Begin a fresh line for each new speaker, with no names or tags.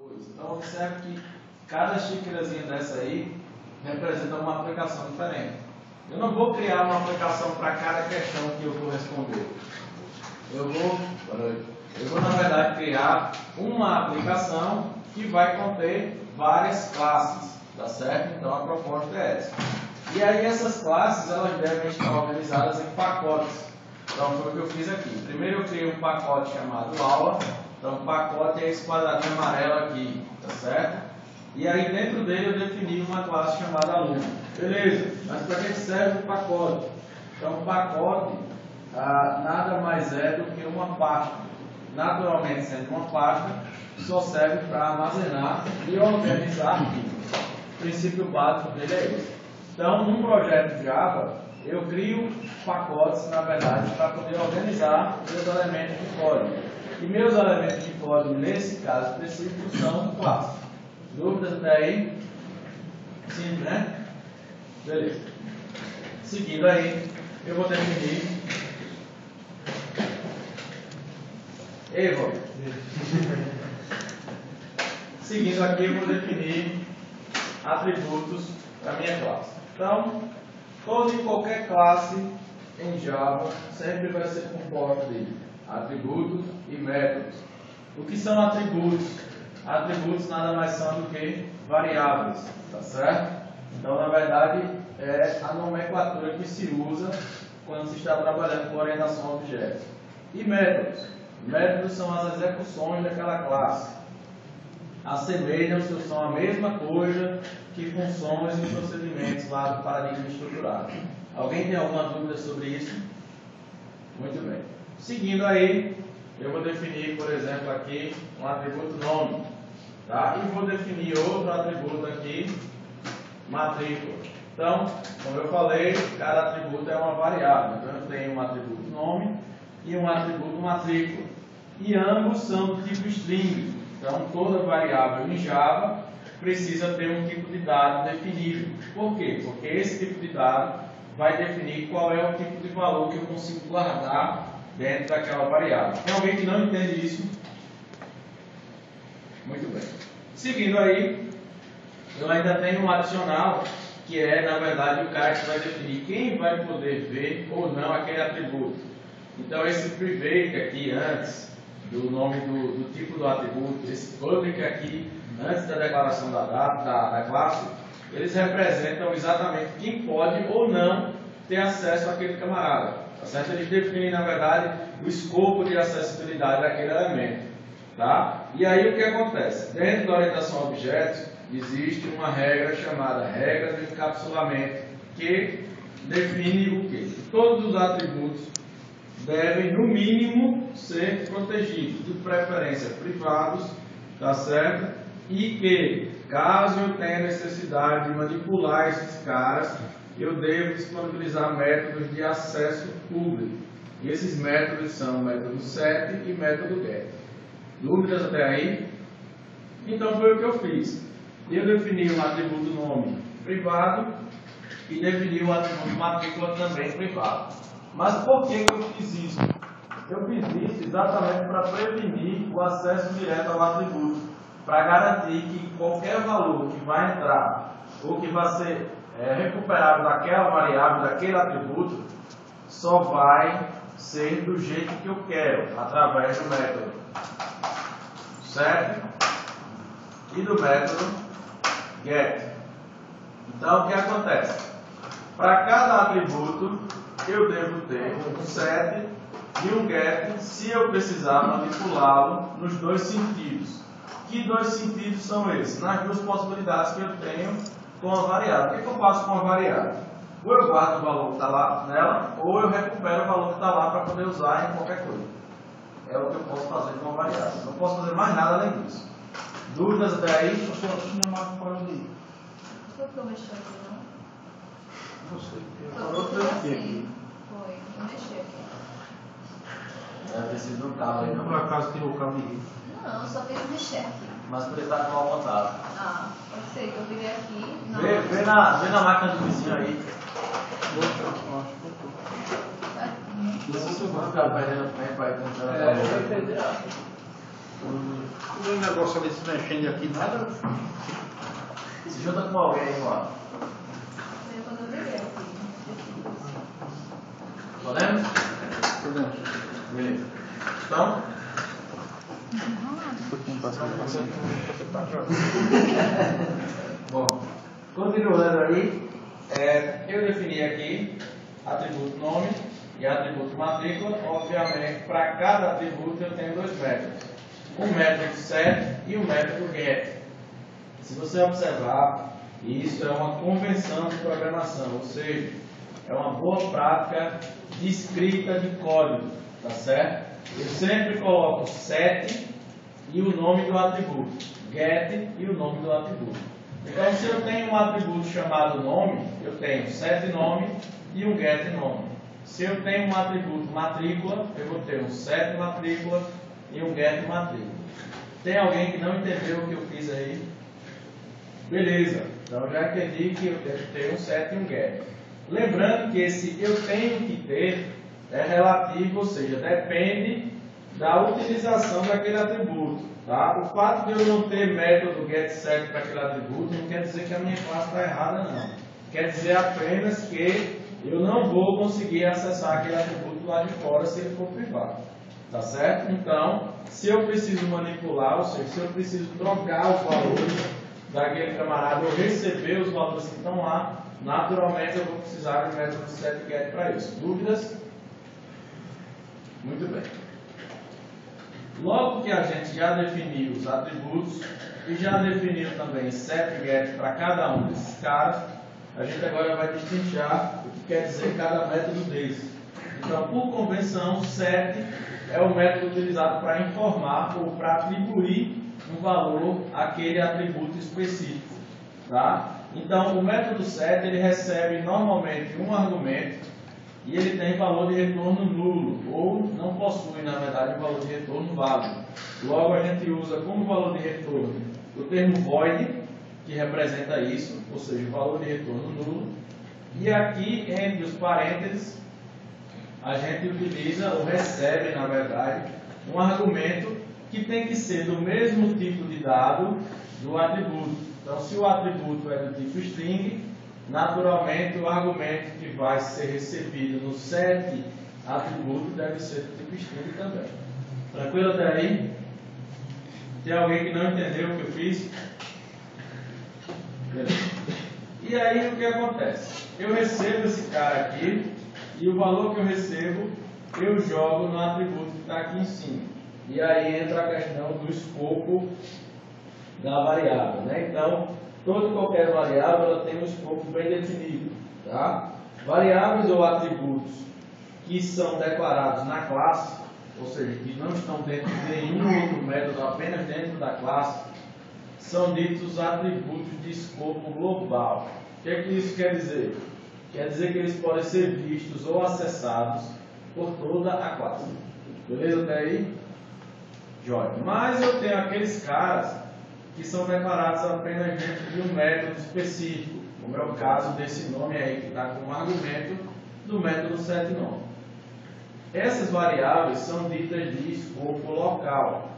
Então, observe que cada xícarazinha dessa aí representa uma aplicação diferente. Eu não vou criar uma aplicação para cada questão que eu vou responder. Eu vou, na verdade, criar uma aplicação que vai conter várias classes, tá certo? Então, a proposta é essa. E aí, essas classes, elas devem estar organizadas em pacotes. Então, foi o que eu fiz aqui. Primeiro, eu criei um pacote chamado aula. Então, o pacote é esse quadradinho amarelo aqui, tá certo? E aí, dentro dele, eu defini uma classe chamada aluno. Beleza, mas para que serve o pacote? Então, o pacote nada mais é do que uma pasta. Naturalmente, sendo uma pasta, só serve para armazenar e organizar arquivos. O princípio básico dele é esse. Então, num projeto Java, eu crio pacotes, na verdade, para poder organizar meus elementos de código. E meus elementos de código, nesse caso específico, são classes. Dúvidas até aí? Simples, né? Beleza. Seguindo aí, eu vou definir. Evo. Seguindo aqui, eu vou definir atributos para minha classe. Então, toda e qualquer classe em Java sempre vai ser composta de atributos e métodos. O que são atributos? Atributos nada mais são do que variáveis, tá certo? Então, na verdade, é a nomenclatura que se usa quando se está trabalhando com orientação a objetos. E métodos? Métodos são as execuções daquela classe. Assemelham-se, são a mesma coisa que funções e procedimentos lá do paradigma estruturado. Alguém tem alguma dúvida sobre isso? Muito bem. Seguindo aí, eu vou definir, por exemplo, aqui um atributo nome. Tá? E vou definir outro atributo aqui, matrícula. Então, como eu falei, cada atributo é uma variável. Então, eu tenho um atributo nome e um atributo matrícula. E ambos são do tipo string. Então, toda variável em Java precisa ter um tipo de dado definido. Por quê? Porque esse tipo de dado vai definir qual é o tipo de valor que eu consigo guardar dentro daquela variável. Tem alguém que não entende isso? Muito bem. Seguindo aí, eu ainda tenho um adicional, que é, na verdade, o cara que vai definir quem vai poder ver ou não aquele atributo. Então, esse private aqui antes do nome do tipo do atributo, esse public aqui antes da declaração da classe, eles representam exatamente quem pode ou não ter acesso àquele camarada. Tá certo? Eles definem, na verdade, o escopo de acessibilidade daquele elemento. Tá? E aí o que acontece? Dentro da orientação a objetos, existe uma regra chamada regra de encapsulamento, que define o quê? Que todos os atributos devem, no mínimo, ser protegidos, de preferência privados, tá certo? E que, caso eu tenha necessidade de manipular esses caras, eu devo disponibilizar métodos de acesso público. E esses métodos são o método set e método get. Dúvidas até aí? Então foi o que eu fiz. Eu defini um atributo nome privado e defini um atributo matrícula também privado. Mas por que eu fiz isso? Eu fiz isso exatamente para prevenir o acesso direto ao atributo, para garantir que qualquer valor que vai entrar ou que vai ser recuperado daquela variável, daquele atributo, só vai ser do jeito que eu quero, através do método. Certo? E do método get. Então, o que acontece? Para cada atributo, eu devo ter um set e um get, se eu precisar manipulá-lo nos dois sentidos. Que dois sentidos são esses? Nas duas possibilidades que eu tenho com a variável. O que eu faço com a variável? Ou eu guardo o valor que está lá nela, ou eu recupero o valor que está lá para poder usar em qualquer coisa. É o que eu posso fazer com a variável. Não posso fazer mais nada além disso. Dúvidas até aí?
O senhor não parou de ir.
Por que eu mexi aqui, não?
Não sei.
Parou de aqui. Foi, eu mexi aqui.
Deve ter sido um cabo aí,
Por
não?
acaso tirou o cabo de ir.
Não, eu só fiz mexer aqui.
Mas por estar mal montado.
Ah, pode ser que eu virei aqui. Não.
Vê na máquina do vizinho aí.
Tá aqui.
Se você for ficar perdendo tempo aí tentando.
O negócio ali se mexendo aqui, nada.
Se junta com alguém aí, mano.
Eu quando eu beber aqui.
Podemos?
Podemos.
Beleza. Então? Bom, continuando aí, eu defini aqui atributo nome e atributo matrícula. Obviamente, para cada atributo eu tenho dois métodos. Um método set e um método get. Se você observar, isso é uma convenção de programação, ou seja, é uma boa prática de escrita de código, tá certo? Eu sempre coloco set e o nome do atributo, get e o nome do atributo. Então, se eu tenho um atributo chamado nome, eu tenho set nome e um get nome. Se eu tenho um atributo matrícula, eu vou ter um set matrícula e um get matrícula. Tem alguém que não entendeu o que eu fiz aí? Beleza, então já entendi que eu tenho que ter um set e um get. Lembrando que esse eu tenho que ter é relativo, ou seja, depende da utilização daquele atributo. Tá? O fato de eu não ter método getSet para aquele atributo não quer dizer que a minha classe está errada, não. Quer dizer apenas que eu não vou conseguir acessar aquele atributo lá de fora se ele for privado. Tá certo? Então, se eu preciso manipular, ou seja, se eu preciso trocar os valores daquele camarada ou receber os valores que estão lá, naturalmente eu vou precisar de método setGet para isso. Dúvidas? Muito bem. Logo que a gente já definiu os atributos e já definiu também setGet para cada um desses caras, a gente agora vai destrinchar o que quer dizer cada método deles. Então, por convenção, set é o método utilizado para informar ou para atribuir um valor àquele atributo específico. Tá? Então, o método set ele recebe normalmente um argumento e ele tem valor de retorno nulo, ou não possui, na verdade, um valor de retorno válido. Logo, a gente usa como valor de retorno o termo void, que representa isso, ou seja, o valor de retorno nulo. E aqui, entre os parênteses, a gente utiliza, ou recebe, na verdade, um argumento que tem que ser do mesmo tipo de dado do atributo. Então, se o atributo é do tipo string, naturalmente o argumento que vai ser recebido no set atributo deve ser do tipo string também. Tranquilo até aí? Tem alguém que não entendeu o que eu fiz? Beleza. E aí o que acontece? Eu recebo esse cara aqui e o valor que eu recebo eu jogo no atributo que está aqui em cima. E aí entra a questão do escopo da variável, né? Então, toda e qualquer variável ela tem um escopo bem definido, tá? Variáveis ou atributos que são declarados na classe, ou seja, que não estão dentro de nenhum outro método, apenas dentro da classe, são ditos atributos de escopo global. O que é que isso quer dizer? Quer dizer que eles podem ser vistos ou acessados por toda a classe. Beleza até aí? Jóia. Mas eu tenho aqueles caras que são declarados apenas dentro de um método específico, como é o caso desse nome aí, que está como argumento do método setNome. Essas variáveis são ditas de escopo local.